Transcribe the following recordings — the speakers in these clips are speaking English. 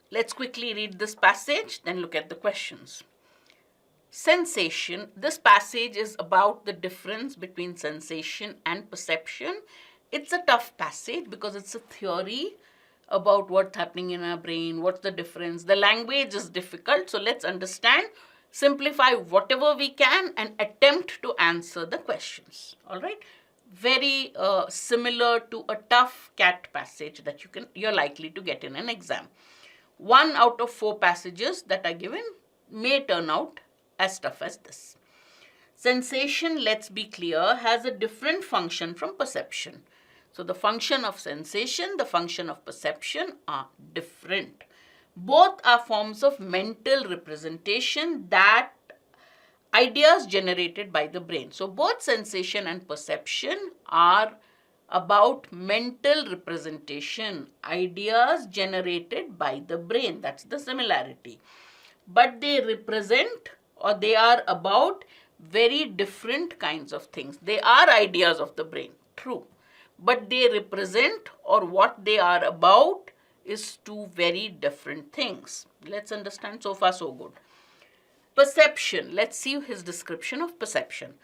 Let's quickly read this passage, then look at the questions. Sensation. This passage is about the difference between sensation and perception. It's a tough passage because it's a theory about what's happening in our brain, what's the difference. The language is difficult, so let's understand, simplify whatever we can, and attempt to answer the questions. All right? Very similar to a tough CAT passage that you're likely to get in an exam. 1 out of 4 passages that are given may turn out as tough as this. Sensation, let's be clear, has a different function from perception. So the function of sensation, the function of perception are different. Both are forms of mental representation, that ideas generated by the brain. So both sensation and perception are about mental representation, ideas generated by the brain. That's the similarity. But they represent, or they are about, very different kinds of things. They are ideas of the brain, true. But they represent, or what they are about, is two very different things. Let's understand. So far, so good. Perception. Let's see his description of perception.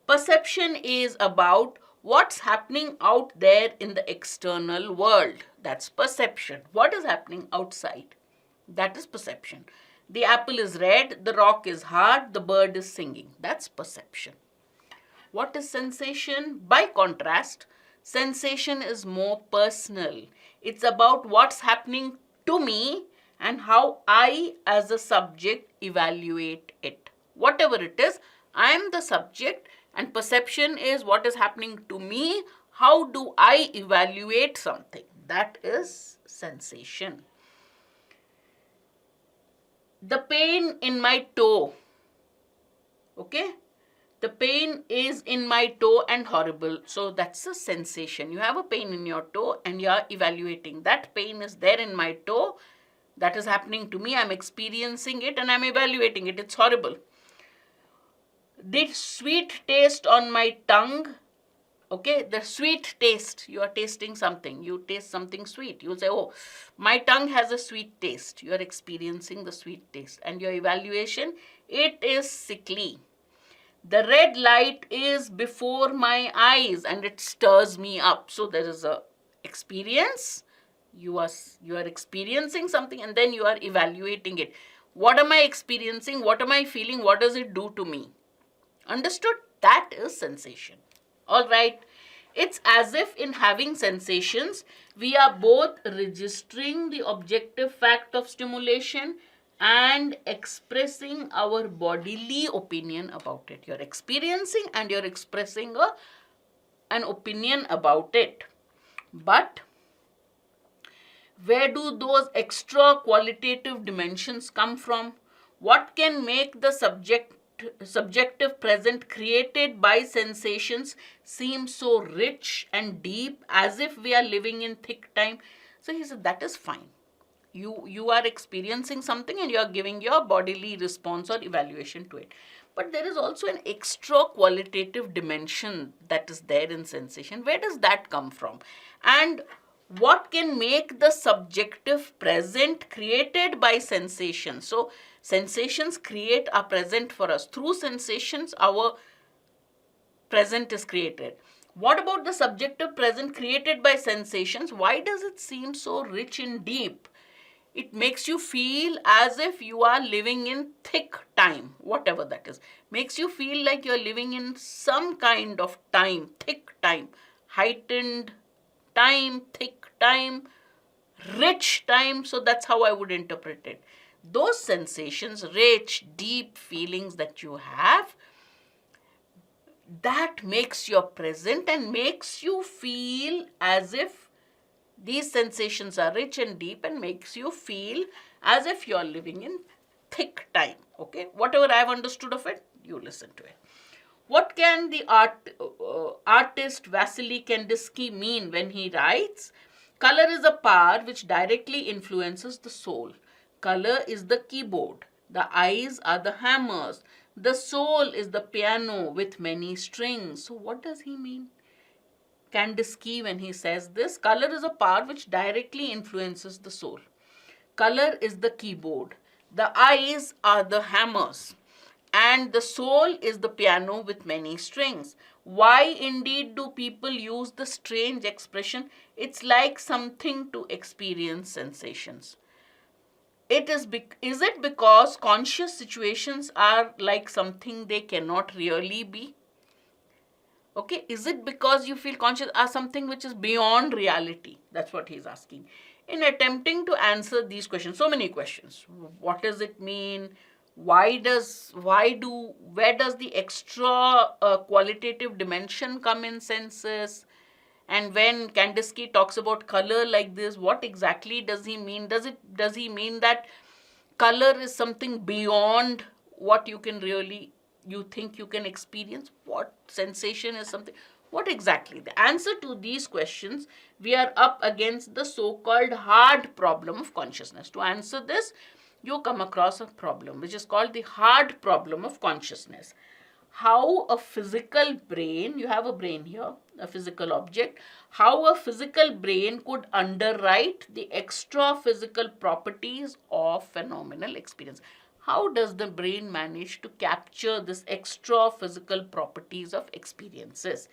Perception is about what's happening out there in the external world. That's perception. What is happening outside? That is perception. The apple is red, the rock is hard, the bird is singing. That's perception. What is sensation? By contrast, sensation is more personal. It's about what's happening to me and how I, as a subject, evaluate it. Whatever it is, I am the subject, and perception is what is happening to me. How do I evaluate something? That is sensation. The pain in my toe, okay? The pain is in my toe and horrible. So that's a sensation. You have a pain in your toe and you are evaluating. That pain is there in my toe. That is happening to me. I'm experiencing it and I'm evaluating it. It's horrible. The sweet taste on my tongue. Okay, the sweet taste, you are tasting something, you taste something sweet. You will say, oh, my tongue has a sweet taste. You are experiencing the sweet taste. And your evaluation, it is sickly. The red light is before my eyes and it stirs me up. So there is a experience. You are experiencing something and then you are evaluating it. What am I experiencing? What am I feeling? What does it do to me? Understood? That is sensation. All right. It's as if in having sensations, we are both registering the objective fact of stimulation and expressing our bodily opinion about it. You're experiencing and you're expressing an opinion about it. But where do those extra qualitative dimensions come from? What can make the subjective present created by sensations seem so rich and deep, as if we are living in thick time? So he said that is fine. You are experiencing something and you are giving your bodily response or evaluation to it. But there is also an extra qualitative dimension that is there in sensation. Where does that come from? And what can make the subjective present created by sensation? So sensations create our present for us. Through sensations, our present is created. What about the subjective present created by sensations? Why does it seem so rich and deep? It makes you feel as if you are living in thick time, whatever that is. Makes you feel like you're living in some kind of time, thick time, heightened time, thick time, rich time. So that's how I would interpret it. Those sensations, rich, deep feelings that you have, that makes your present and makes you feel as if these sensations are rich and deep and makes you feel as if you're living in thick time. Okay, whatever I've understood of it, you listen to it. What can the artist Vasily Kandinsky mean when he writes, color is a power which directly influences the soul. Color is the keyboard. The eyes are the hammers. The soul is the piano with many strings. So what does he mean? Kandinsky, when he says this, color is a power which directly influences the soul. color is the keyboard, the eyes are the hammers, and the soul is the piano with many strings. Why indeed do people use the strange expression, it's like something to experience sensations? Is it because conscious situations are like something they cannot really be? Okay, is it because you feel conscious are something which is beyond reality? That's what he's asking. In attempting to answer these questions, so many questions. What does it mean? Where does the extra qualitative dimension come in senses? And when Kandinsky talks about color like this, what exactly does he mean? Does he mean that color is something beyond what you think you can experience? What sensation is something? What exactly? The answer to these questions, we are up against the so-called hard problem of consciousness. To answer this, you come across a problem which is called the hard problem of consciousness. How a physical brain, you have a brain here, a physical object, how a physical brain could underwrite the extra physical properties of phenomenal experience. How does the brain manage to capture this extra physical properties of experiences?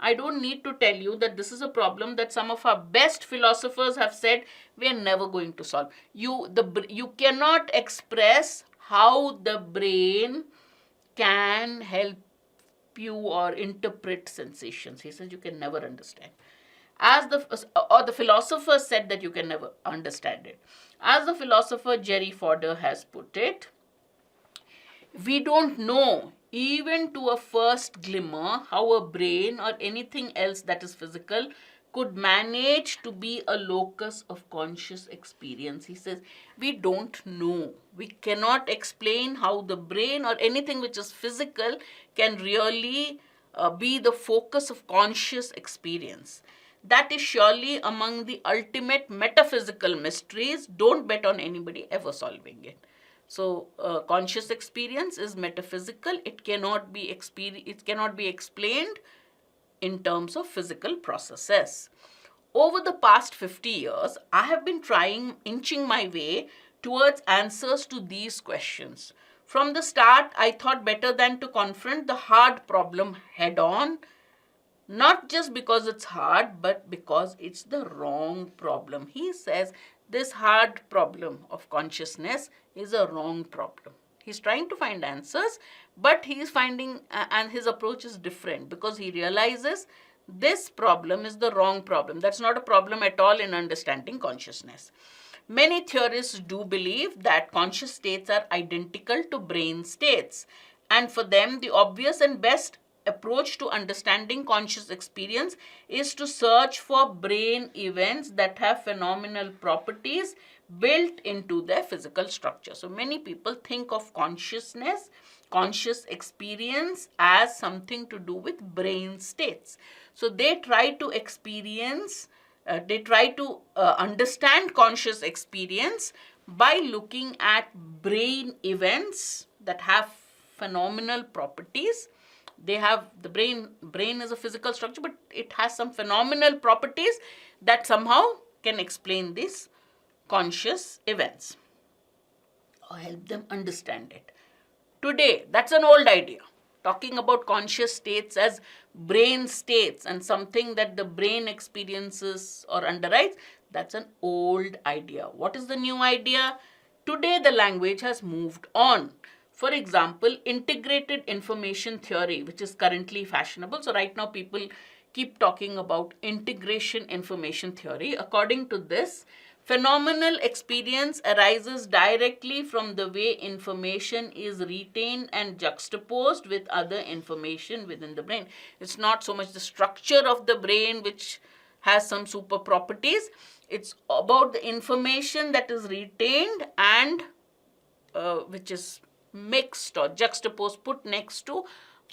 I don't need to tell you that this is a problem that some of our best philosophers have said we are never going to solve. You cannot express how the brain can help you or interpret sensations. He says you can never understand. The philosopher said that you can never understand it. As the philosopher Jerry Fodder has put it, we don't know, even to a first glimmer, how a brain or anything else that is physical could manage to be a locus of conscious experience. He says, we don't know. We cannot explain how the brain or anything which is physical can really be the focus of conscious experience. That is surely among the ultimate metaphysical mysteries. Don't bet on anybody ever solving it. So, conscious experience is metaphysical. It cannot be explained in terms of physical processes. Over the past 50 years, I have been inching my way towards answers to these questions. From the start, I thought better than to confront the hard problem head on, not just because it's hard, but because it's the wrong problem. He says this hard problem of consciousness is a wrong problem. He's trying to find answers, but he's finding, and his approach is different because he realizes this problem is the wrong problem. That's not a problem at all in understanding consciousness. Many theorists do believe that conscious states are identical to brain states, and for them, the obvious and best approach to understanding conscious experience is to search for brain events that have phenomenal properties built into their physical structure. So many people think of consciousness, conscious experience as something to do with brain states. So they try to understand conscious experience by looking at brain events that have phenomenal properties. They have the brain is a physical structure, but it has some phenomenal properties that somehow can explain these conscious events or help them understand it. Today, that's an old idea. Talking about conscious states as brain states and something that the brain experiences or underwrites, that's an old idea. What is the new idea? Today, the language has moved on. For example, integrated information theory, which is currently fashionable. So right now people keep talking about integration information theory. According to this, phenomenal experience arises directly from the way information is retained and juxtaposed with other information within the brain. It's not so much the structure of the brain which has some super properties. It's about the information that is retained and which is mixed or juxtaposed, put next to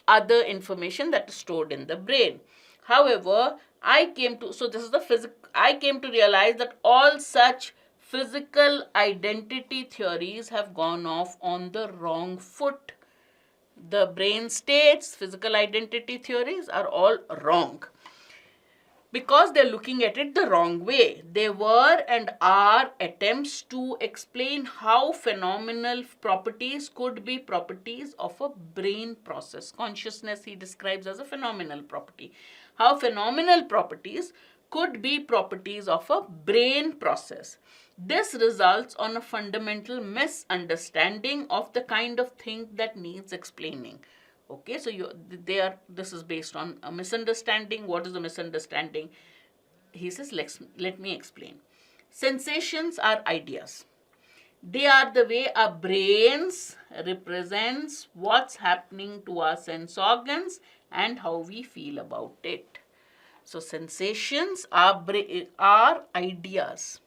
other information that is stored in the brain. However, I came to realize that all such physical identity theories have gone off on the wrong foot. The brain states, physical identity theories are all wrong. because they're looking at it the wrong way. They were and are attempts to explain how phenomenal properties could be properties of a brain process. Consciousness he describes as a phenomenal property. How phenomenal properties could be properties of a brain process. This results on a fundamental misunderstanding of the kind of thing that needs explaining. Okay, so this is based on a misunderstanding. What is the misunderstanding? He says, let me explain. Sensations are ideas. They are the way our brains represents what's happening to our sense organs and how we feel about it. So sensations are ideas.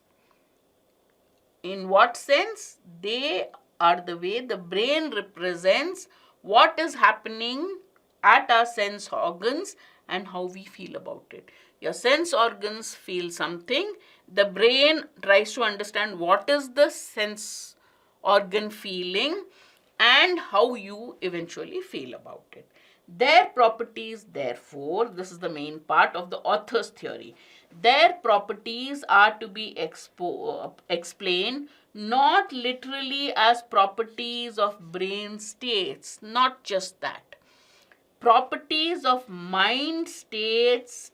In what sense? They are the way the brain represents what is happening at our sense organs and how we feel about it. Your sense organs feel something. The brain tries to understand what is the sense organ feeling and how you eventually feel about it. Their properties, therefore, this is the main part of the author's theory. Their properties are to be explained not literally as properties of brain states, not just that. Properties of mind states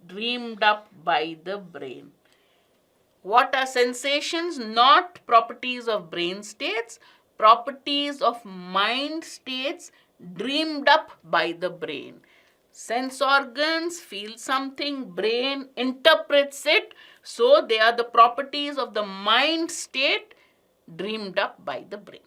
dreamed up by the brain. What are sensations? Not properties of brain states, properties of mind states dreamed up by the brain. Sense organs feel something, brain interprets it, so they are the properties of the mind state dreamed up by the brain.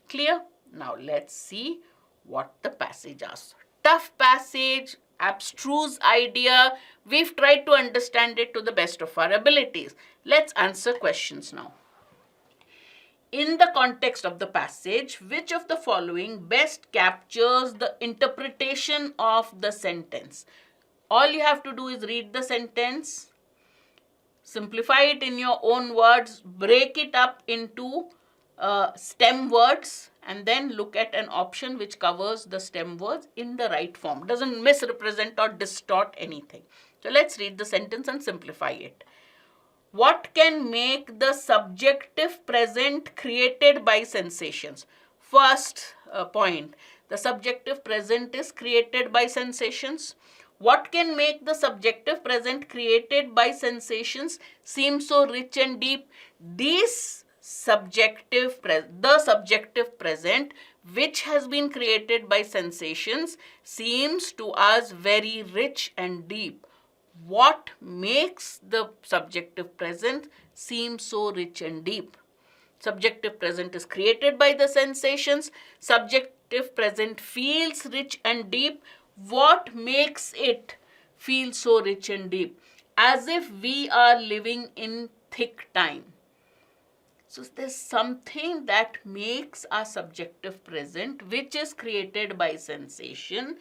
Clear? Now let's see what the passage asks. Tough passage, abstruse idea. We've tried to understand it to the best of our abilities. Let's answer questions now. In the context of the passage, which of the following best captures the interpretation of the sentence? All you have to do is read the sentence, simplify it in your own words, break it up into stem words, and then look at an option which covers the stem words in the right form. Doesn't misrepresent or distort anything. So let's read the sentence and simplify it. What can make the subjective present created by sensations? First point, the subjective present is created by sensations. What can make the subjective present created by sensations seem so rich and deep? The subjective present, which has been created by sensations, seems to us very rich and deep. What makes the subjective present seem so rich and deep? Subjective present is created by the sensations. Subjective present feels rich and deep. What makes it feel so rich and deep? As if we are living in thick time. So there's something that makes our subjective present, which is created by sensation,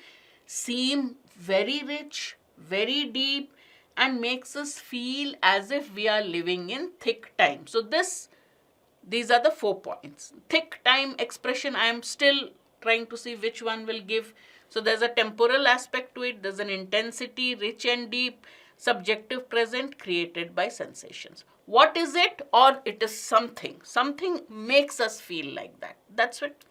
seem very rich, very deep, and makes us feel as if we are living in thick time. So these are the 4 points. Thick time expression, I am still trying to see which one will give. So there's a temporal aspect to it, there's an intensity, rich and deep, subjective present created by sensations. What is it? Or it is something. Something makes us feel like that. That's it.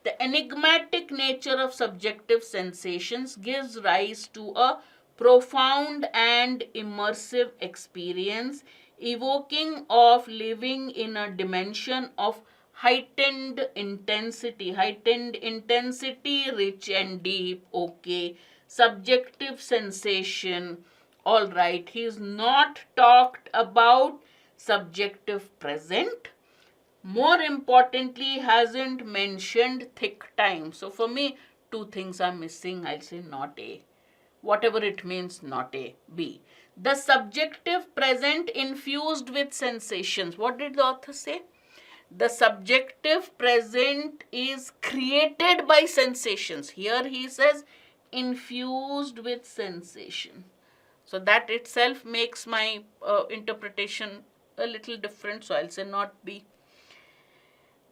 The enigmatic nature of subjective sensations gives rise to a profound and immersive experience, evoking of living in a dimension of heightened intensity, rich and deep. Okay, subjective sensation. All right, he's not talked about subjective present. More importantly, hasn't mentioned thick time. So for me, 2 things are missing. I'll say not A. Whatever it means, not A. B. The subjective present infused with sensations. What did the author say? The subjective present is created by sensations. Here he says infused with sensation. So that itself makes my interpretation a little different. So I'll say not B.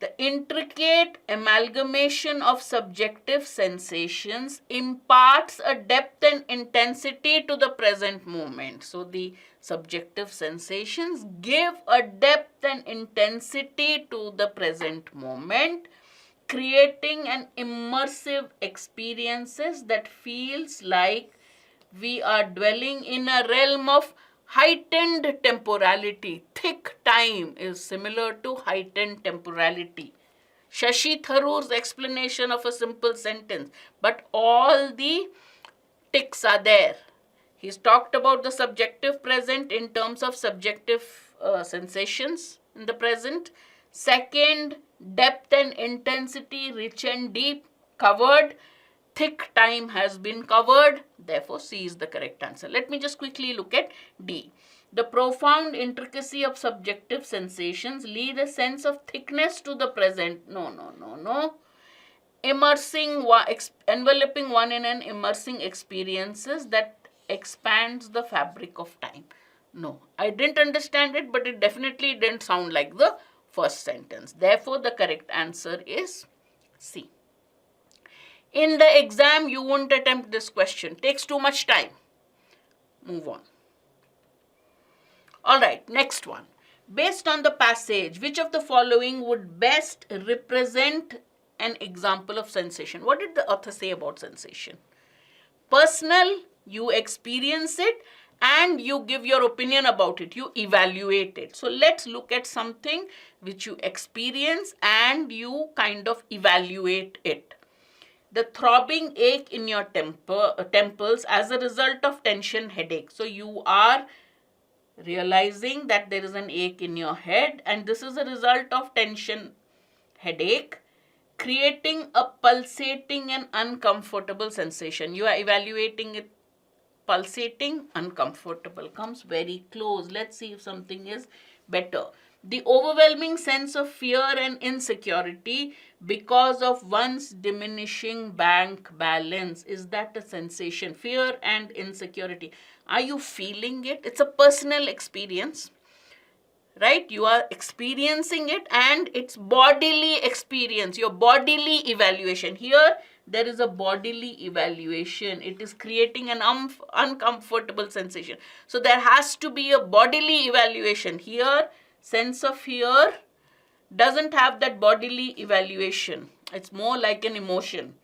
The intricate amalgamation of subjective sensations imparts a depth and intensity to the present moment. So the subjective sensations give a depth and intensity to the present moment, creating an immersive experiences that feels like we are dwelling in a realm of heightened temporality. Thick time is similar to heightened temporality. Shashi Tharoor's explanation of a simple sentence, but all the ticks are there. He's talked about the subjective present in terms of subjective sensations in the present. Second, depth and intensity, rich and deep, covered. Thick time has been covered. Therefore, C is the correct answer. Let me just quickly look at D. The profound intricacy of subjective sensations lead a sense of thickness to the present. No. Enveloping one in an immersing experiences that expands the fabric of time. No, I didn't understand it, but it definitely didn't sound like the first sentence. Therefore, the correct answer is C. In the exam, you won't attempt this question. Takes too much time. Move on. Alright, next one. Based on the passage, which of the following would best represent an example of sensation? What did the author say about sensation? Personal, you experience it and you give your opinion about it. You evaluate it. So let's look at something which you experience and you kind of evaluate it. The throbbing ache in your temples as a result of tension headache. So you are realizing that there is an ache in your head and this is a result of tension headache, creating a pulsating and uncomfortable sensation. You are evaluating it. Pulsating, uncomfortable comes very close. Let's see if something is better. The overwhelming sense of fear and insecurity because of one's diminishing bank balance. Is that a sensation? Fear and insecurity. Are you feeling it? It's a personal experience, right? You are experiencing it and it's bodily experience, your bodily evaluation. Here, there is a bodily evaluation. It is creating an uncomfortable sensation. So there has to be a bodily evaluation. Here, sense of fear doesn't have that bodily evaluation. It's more like an emotion.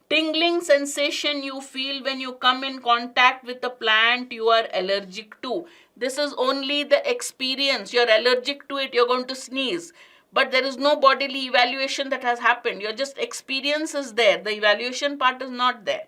Tingling sensation you feel when you come in contact with a plant you are allergic to. This is only the experience. You're allergic to it, you're going to sneeze. But there is no bodily evaluation that has happened. Your just experience is there. The evaluation part is not there.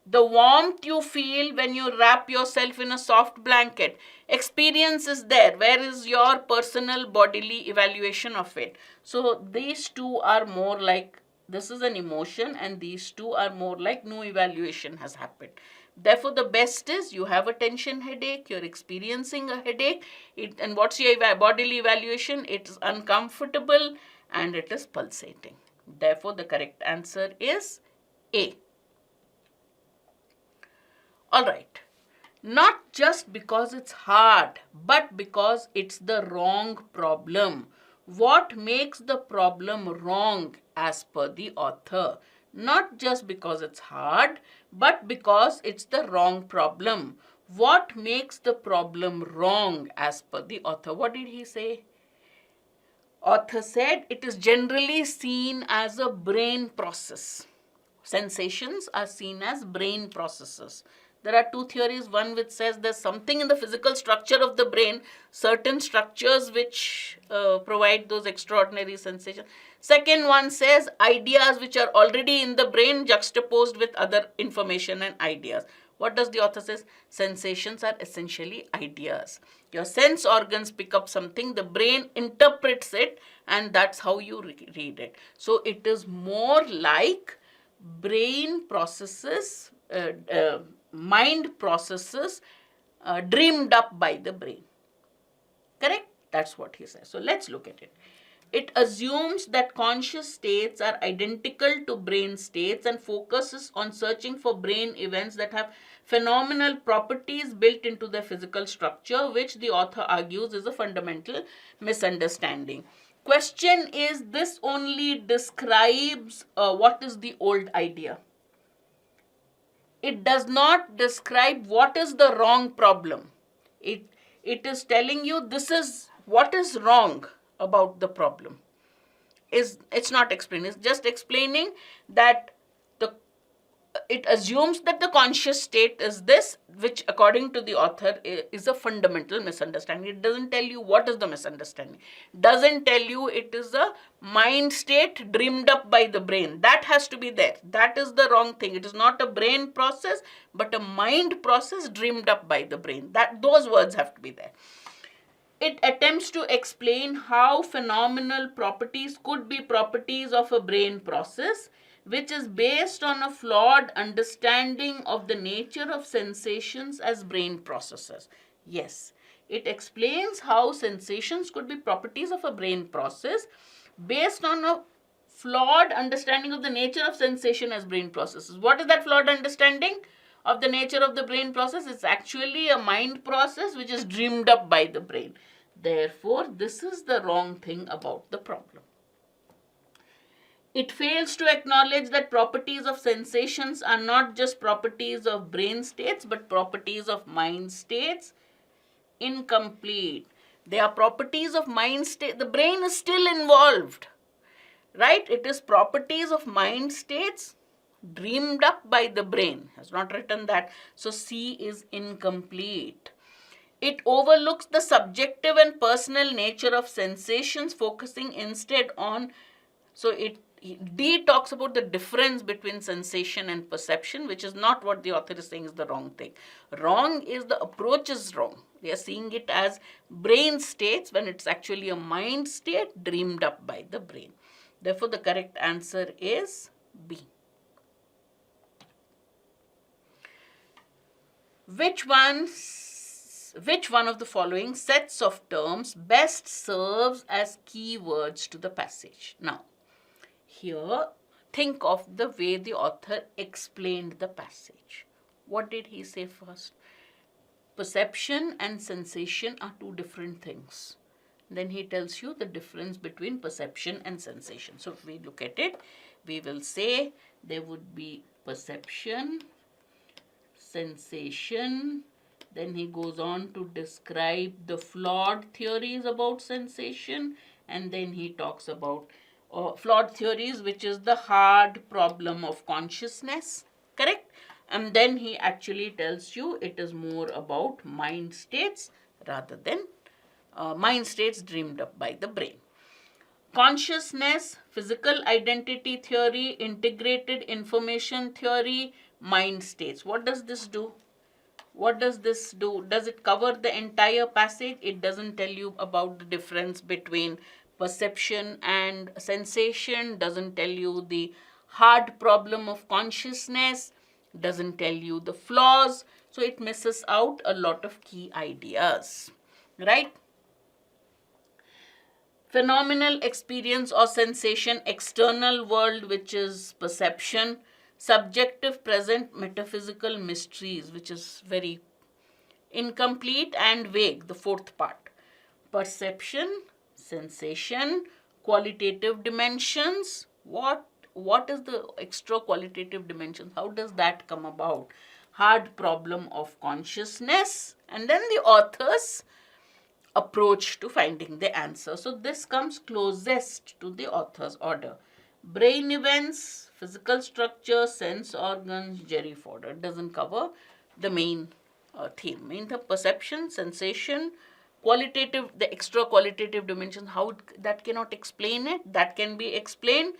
The warmth you feel when you wrap yourself in a soft blanket. Experience is there. Where is your personal bodily evaluation of it? So these two are more like, this is an emotion and these two are more like no evaluation has happened. Therefore, the best is you have a tension headache, you're experiencing a headache, and what's your bodily evaluation? It is uncomfortable and it is pulsating. Therefore, the correct answer is A. Alright, not just because it's hard, but because it's the wrong problem. What makes the problem wrong as per the author? Not just because it's hard, but because it's the wrong problem. What makes the problem wrong as per the author? What did he say? Author said it is generally seen as a brain process. Sensations are seen as brain processes. There are two theories, one which says there's something in the physical structure of the brain, certain structures which provide those extraordinary sensations. Second one says ideas which are already in the brain juxtaposed with other information and ideas. What does the author say? Sensations are essentially ideas. Your sense organs pick up something, the brain interprets it, and that's how you read it. So it is more like brain processes, mind processes dreamed up by the brain. Correct? That's what he says. So let's look at it. It assumes that conscious states are identical to brain states and focuses on searching for brain events that have phenomenal properties built into their physical structure, which the author argues is a fundamental misunderstanding. Question is, this only describes what is the old idea. It does not describe what is the wrong problem. It is telling you this is what is wrong about the problem. It's not explaining. It's just explaining that it assumes that the conscious state is this, which according to the author is a fundamental misunderstanding. It doesn't tell you what is the misunderstanding. Doesn't tell you it is a mind state dreamed up by the brain. That has to be there. That is the wrong thing. It is not a brain process, but a mind process dreamed up by the brain. Those words have to be there. It attempts to explain how phenomenal properties could be properties of a brain process, which is based on a flawed understanding of the nature of sensations as brain processes. Yes, it explains how sensations could be properties of a brain process based on a flawed understanding of the nature of sensation as brain processes. What is that flawed understanding of the nature of the brain process? It's actually a mind process which is dreamed up by the brain. Therefore, this is the wrong thing about the problem. It fails to acknowledge that properties of sensations are not just properties of brain states, but properties of mind states. Incomplete. They are properties of mind state. The brain is still involved, right? It is properties of mind states dreamed up by the brain. Has not written that. So C is incomplete. It overlooks the subjective and personal nature of sensations, focusing instead on, D talks about the difference between sensation and perception, which is not what the author is saying is the wrong thing. Wrong is the approach is wrong. They are seeing it as brain states when it's actually a mind state dreamed up by the brain. Therefore, the correct answer is B. Which one of the following sets of terms best serves as keywords to the passage? Now, here, think of the way the author explained the passage. What did he say first? Perception and sensation are two different things. Then he tells you the difference between perception and sensation. So if we look at it, we will say there would be perception, sensation. Then he goes on to describe the flawed theories about sensation, and then he talks about flawed theories, which is the hard problem of consciousness, correct? And then he actually tells you it is more about mind states rather than mind states dreamed up by the brain. Consciousness, physical identity theory, integrated information theory, mind states. What does this do? What does this do? Does it cover the entire passage? It doesn't tell you about the difference between perception and sensation, doesn't tell you the hard problem of consciousness, doesn't tell you the flaws. So it misses out a lot of key ideas, right? Phenomenal experience or sensation, external world, which is perception, subjective present metaphysical mysteries, which is very incomplete and vague, the fourth part. Perception, sensation, qualitative dimensions. What is the extra qualitative dimensions? How does that come about? Hard problem of consciousness, and then the author's approach to finding the answer. So this comes closest to the author's order. Brain events, physical structure, sense organs, Jerry Fodder. It doesn't cover the main theme. Mean the perception, sensation, qualitative, the extra qualitative dimensions, that cannot explain it. That can be explained.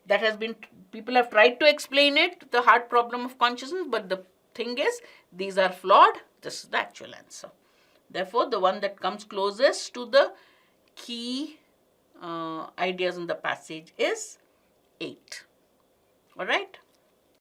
That has been, people have tried to explain it, the hard problem of consciousness, but the thing is, these are flawed. This is the actual answer. Therefore, the one that comes closest to the key ideas in the passage is 8. All right.